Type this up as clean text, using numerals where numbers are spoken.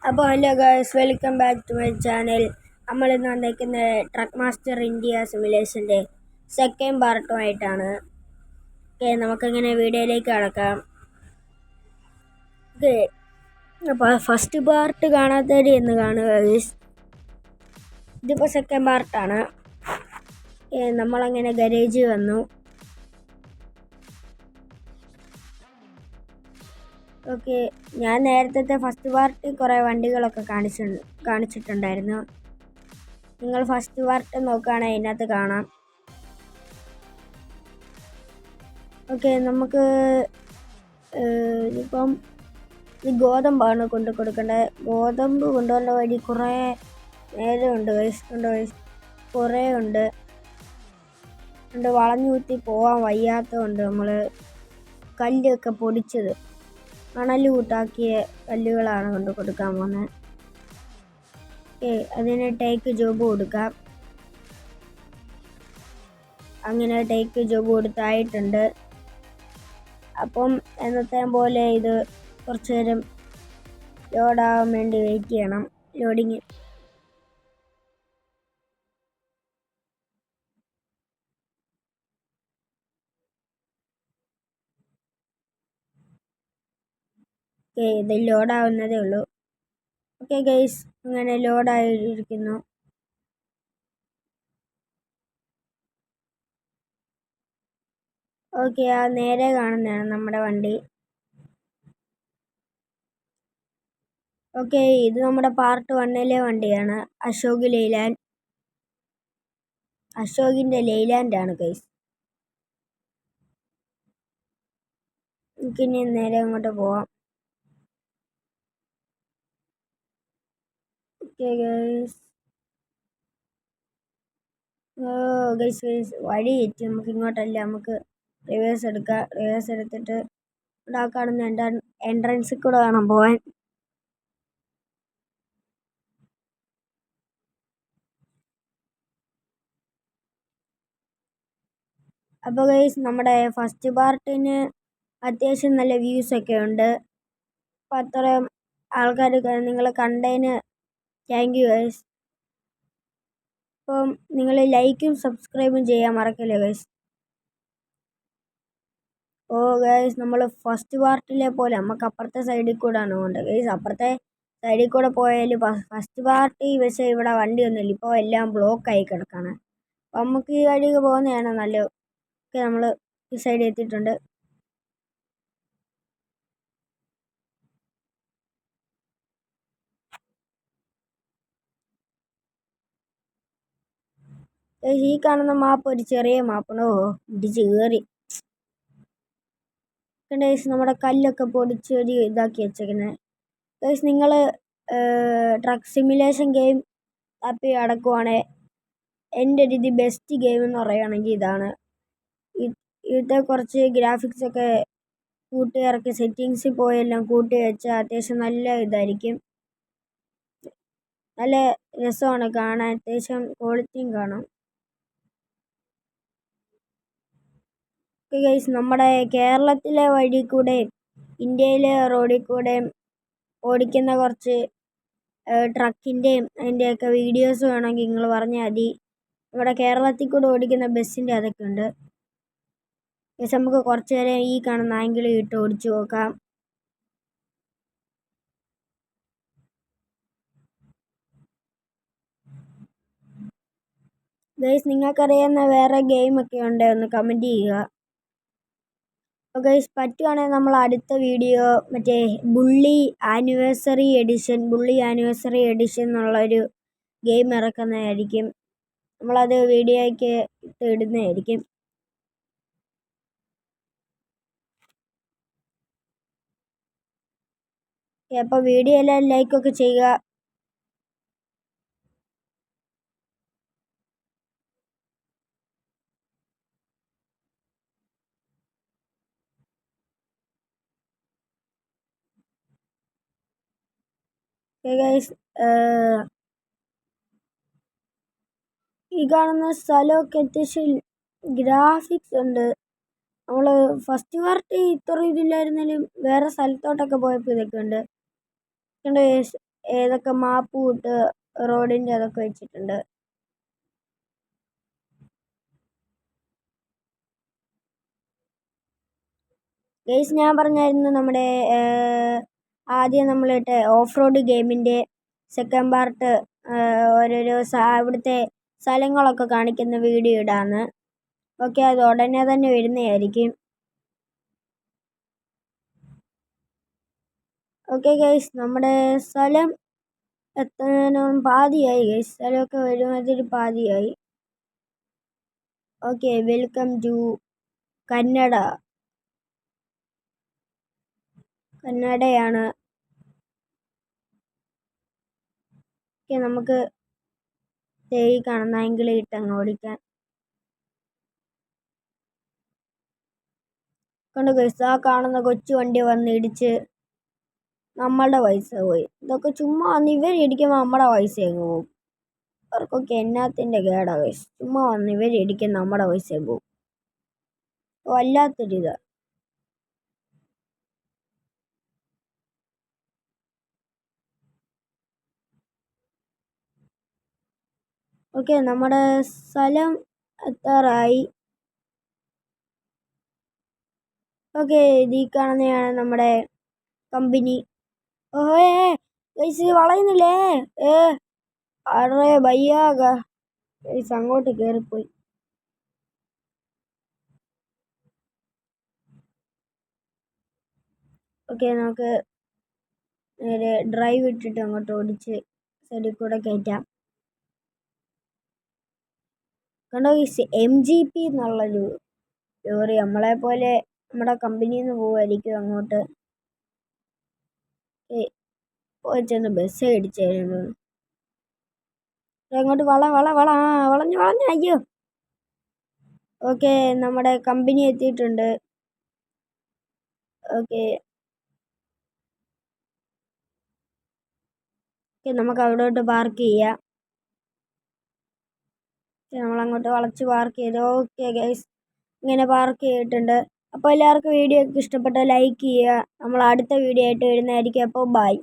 അപ്പോൾ hello guys, welcome back to my channel. നമ്മളിന്ന് വന്നിരിക്കുന്ന ട്രക്ക് മാസ്റ്റർ ഇന്ത്യ സിമുലേഷൻ്റെ സെക്കൻഡ് പാർട്ടുമായിട്ടാണ്. ഓക്കെ, നമുക്കിങ്ങനെ വീഡിയോയിലേക്ക് കടക്കാം. ഓക്കെ, അപ്പോൾ ഫസ്റ്റ് പാർട്ട് കാണാത്തവർ എന്ന് കാണുക ഗൈസ്. ഇതിപ്പോൾ സെക്കൻഡ് പാർട്ടാണ്. നമ്മളങ്ങനെ ഗരേജ് വന്നു. ഓക്കെ, ഞാൻ നേരത്തെ ഫസ്റ്റ് പാർട്ട് കുറേ വണ്ടികളൊക്കെ കാണിച്ചിട്ടുണ്ടായിരുന്നു. നിങ്ങൾ ഫസ്റ്റ് പാർട്ട് നോക്കുകയാണെങ്കിൽ അതിനകത്ത് കാണാം. ഓക്കെ, നമുക്ക് ഇപ്പം ഈ ഗോതമ്പാണ് കൊടുക്കേണ്ടത്. ഗോതമ്പ് കൊണ്ടുപോകേണ്ട വഴി കുറേ നേരമുണ്ട് കുറേ ഉണ്ട്. വളഞ്ഞു കുത്തി പോകാൻ വയ്യാത്തതുകൊണ്ട് നമ്മൾ കല്ലൊക്കെ പൊടിച്ചത്, മണൽ കൂട്ടാക്കിയ കല്ലുകളാണ് കൊടുക്കാൻ പോകുന്നത്. ഓക്കെ, അതിന് ടേക്ക് ജോബ് കൊടുക്കാം. അങ്ങനെ ടേക്ക് ജോബ് കൊടുത്തായിട്ടുണ്ട്. അപ്പം എന്നത്തെ പോലെ ഇത് കുറച്ച് നേരം ലോഡാവാൻ വേണ്ടി വെയിറ്റ് ചെയ്യണം. ലോഡിങ് ഓക്കെ, ഇത് ലോഡാവുന്നതേ ഉള്ളൂ. ഓക്കെ ഗൈസ്, അങ്ങനെ ലോഡായിരിക്കുന്നു. ഓക്കെ, ആ നേരെ കാണുന്നതാണ് നമ്മുടെ വണ്ടി. ഓക്കെ, ഇത് നമ്മുടെ പാർട്ട് 1 വണ്ടിയാണ്. അശോകിൻ്റെ ലെയ്ലാൻഡാണ് ഗൈസ്. നമുക്കിനി നേരെ അങ്ങോട്ട് പോവാം. ഓക്കെ ഗൈസ്, വഴി തെറ്റി. നമുക്ക് ഇങ്ങോട്ടല്ല, നമുക്ക് റിവേഴ്സ് എടുക്കാം. റിവേഴ്സ് എടുത്തിട്ട് ഇവിടെ കാണുന്ന എൻട്രൻസിൽ കൂടെ വേണം പോവാൻ. അപ്പോൾ ഗൈസ്, നമ്മുടെ ഫസ്റ്റ് പാർട്ടിന് അത്യാവശ്യം നല്ല വ്യൂസൊക്കെ ഉണ്ട്. അപ്പോൾ അത്രയും ആൾക്കാർ നിങ്ങൾ കണ്ടതിന് താങ്ക് യു ഗൈസ്. അപ്പം നിങ്ങൾ ലൈക്കും സബ്സ്ക്രൈബും ചെയ്യാൻ മറക്കില്ല ഗൈസ്. ഓ ഗൈസ്, നമ്മൾ ഫസ്റ്റ് പാർട്ടിലെ പോലെ നമുക്ക് അപ്പുറത്തെ സൈഡിൽ കൂടെയാണ് പോകേണ്ടത് ഗൈസ്. അപ്പുറത്തെ സൈഡിൽ കൂടെ പോയാൽ ഫസ്റ്റ് പാർട്ടി പക്ഷേ ഇവിടെ വണ്ടിയൊന്നുമില്ല. ഇപ്പോൾ എല്ലാം ബ്ലോക്കായി കിടക്കാണ്. അപ്പം നമുക്ക് ഈ വഴി പോകുന്നതാണ് നല്ലത്. ഓക്കെ, നമ്മൾ ഈ സൈഡിൽ എത്തിയിട്ടുണ്ട്. ഈ കാണുന്ന മാപ്പ് ഒരു ചെറിയ മാപ്പാണോ, ഇടിച്ച് കയറി. ഗൈസ്, നമ്മുടെ കല്ലൊക്കെ പൊടിച്ച് ഒരു ഇതാക്കി വെച്ചേക്കുന്നത്. ഗൈസ്, നിങ്ങൾ ട്രക്ക് സിമുലേഷൻ ഗെയിം തപ്പി അടക്കുവാണെങ്കിൽ എൻ്റെ ഒരു ഇത് ബെസ്റ്റ് ഗെയിം എന്ന് പറയുകയാണെങ്കിൽ ഇതാണ്. ഇതിൻ്റെ കുറച്ച് ഗ്രാഫിക്സൊക്കെ കൂട്ടി ഇറക്കി സെറ്റിങ്സിൽ പോയെല്ലാം കൂട്ടി വെച്ചാൽ അത്യാവശ്യം നല്ല ഇതായിരിക്കും. നല്ല രസമാണ് കാണാൻ, അത്യാവശ്യം ക്വാളിറ്റിയും കാണാം. ഗൈസ്, നമ്മുടെ കേരളത്തിലെ വഴി കൂടെ ഇന്ത്യയിലെ റോഡിൽ കൂടെ ഓടിക്കുന്ന കുറച്ച് ട്രക്കിൻ്റെയും അതിൻ്റെയൊക്കെ വീഡിയോസ് വേണമെങ്കിൽ നിങ്ങൾ പറഞ്ഞാൽ മതി. നമ്മുടെ കേരളത്തിൽ കൂടെ ഓടിക്കുന്ന ബസ്സിൻ്റെ അതൊക്കെ ഉണ്ട്. ഗൈസ്, നമുക്ക് കുറച്ച് നേരം ഈ കാണുന്ന ആംഗിൾ ഇട്ട് ഓടിച്ചു നോക്കാം. ഗൈസ്, നിങ്ങൾക്കറിയാവുന്ന വേറെ ഗെയിമൊക്കെ ഉണ്ടോ ഒന്ന് കമൻറ്റ് ചെയ്യുക. അപ്പോൾ ഗൈസ്, പറ്റുവാണെങ്കിൽ നമ്മൾ അടുത്ത വീഡിയോ മറ്റേ ബുള്ളി ആനിവേഴ്സറി എഡിഷൻ എന്നുള്ളൊരു ഗെയിം ഇറക്കുന്നതായിരിക്കും. നമ്മളത് വീഡിയോയ്ക്ക് ഇടുന്നതായിരിക്കും. അപ്പോൾ വീഡിയോ എല്ലാം ലൈക്കൊക്കെ ചെയ്യുക. ഗൈസ്, ഈ കാണുന്ന സ്ഥലമൊക്കെ അത്യാവശ്യം ഗ്രാഫിക്സ് ഉണ്ട്. നമ്മൾ ഫസ്റ്റ് പാർട്ടി ഇത്ര ഇതില്ലായിരുന്നാലും വേറെ സ്ഥലത്തോട്ടൊക്കെ പോയപ്പോൾ ഇതൊക്കെ ഉണ്ട്. ഏതൊക്കെ മാപ്പ് വിട്ട് റോഡിൻ്റെ അതൊക്കെ വെച്ചിട്ടുണ്ട്. ഗൈസ് ഞാൻ പറഞ്ഞായിരുന്നു നമ്മുടെ ആദ്യം നമ്മളിട്ട ഓഫ് റോഡ് ഗെയിമിൻ്റെ സെക്കൻഡ് പാർട്ട് ഓരോരോ ഇവിടുത്തെ സ്ഥലങ്ങളൊക്കെ കാണിക്കുന്ന വീഡിയോ ഇടാന്ന്. ഓക്കെ, അത് ഉടനെ തന്നെ വരുന്നതായിരിക്കും. ഓക്കെ ഗൈസ്, നമ്മുടെ സ്ഥലം എത്താനും പാതിയായി ഗൈസ്. സ്ഥലമൊക്കെ വരുമാതിരി പാതിയായി. ഓക്കെ, വെൽക്കം ടു കന്നഡയാണ്. ഓക്കെ, നമുക്ക് ഈ കാണുന്ന ആംഗിൾ ഇട്ടങ്ങ് ഓടിക്കാൻ. കണ്ടു ഗൈസ്, ആ കാണുന്ന കൊച്ചു വണ്ടി വന്ന് ഇടിച്ച് നമ്മളുടെ പൈസ പോയി. ഇതൊക്കെ ചുമ്മാ വന്ന് ഇവരിടിക്കുമ്പോൾ നമ്മുടെ പൈസ അങ്ങ് പോകും. അവർക്കൊക്കെ എന്നാത്തിൻ്റെ കേടാ ഗൈസ്. ചുമ്മാ വന്ന് ഇവരിടിക്കും, നമ്മുടെ പൈസ പോകും. വല്ലാത്തൊരിതാ. ഓക്കെ, നമ്മുടെ സ്ഥലം എത്താറായി. ഓക്കെ, ഈ കാണുന്നതാണ് നമ്മുടെ കമ്പനി. ഓഹേ ഗൈസ്, വളയുന്നില്ലേ? അറേ ഭയ്യാക ഗൈസ്, അങ്ങോട്ട് കയറിപ്പോയി. ഓക്കെ, നമുക്ക് നേരെ ഡ്രൈവ് ഇട്ടിട്ട് അങ്ങോട്ട് ഓടിച്ച് സൈഡിൽ കൂടെ കയറ്റാം. കണ്ടോ ഗൈസ്, MGP എന്നുള്ളൊരു ലോറി നമ്മളെ പോലെ നമ്മുടെ കമ്പനിയിൽ നിന്ന് പോവായിരിക്കും അങ്ങോട്ട്. ചെന്ന് ബസ് അടിച്ചായിരുന്നു. അങ്ങോട്ട് വളഞ്ഞു അയ്യോ. ഓക്കെ, നമ്മുടെ കമ്പനി എത്തിയിട്ടുണ്ട്. ഓക്കെ, നമുക്ക് അവിടോട്ട് പാർക്ക് ചെയ്യാം. നമ്മളങ്ങോട്ട് വളച്ച് പാർക്ക് ചെയ്തു. ഓക്കെ ഗൈസ്, ഇങ്ങനെ പാർക്ക് ചെയ്തിട്ടുണ്ട്. അപ്പോൾ എല്ലാവർക്കും വീഡിയോ ഒക്കെ ഇഷ്ടപ്പെട്ടാൽ ലൈക്ക് ചെയ്യുക. നമ്മൾ അടുത്ത വീഡിയോ ആയിട്ട് വരുന്നതായിരിക്കും. അപ്പോൾ ബൈ.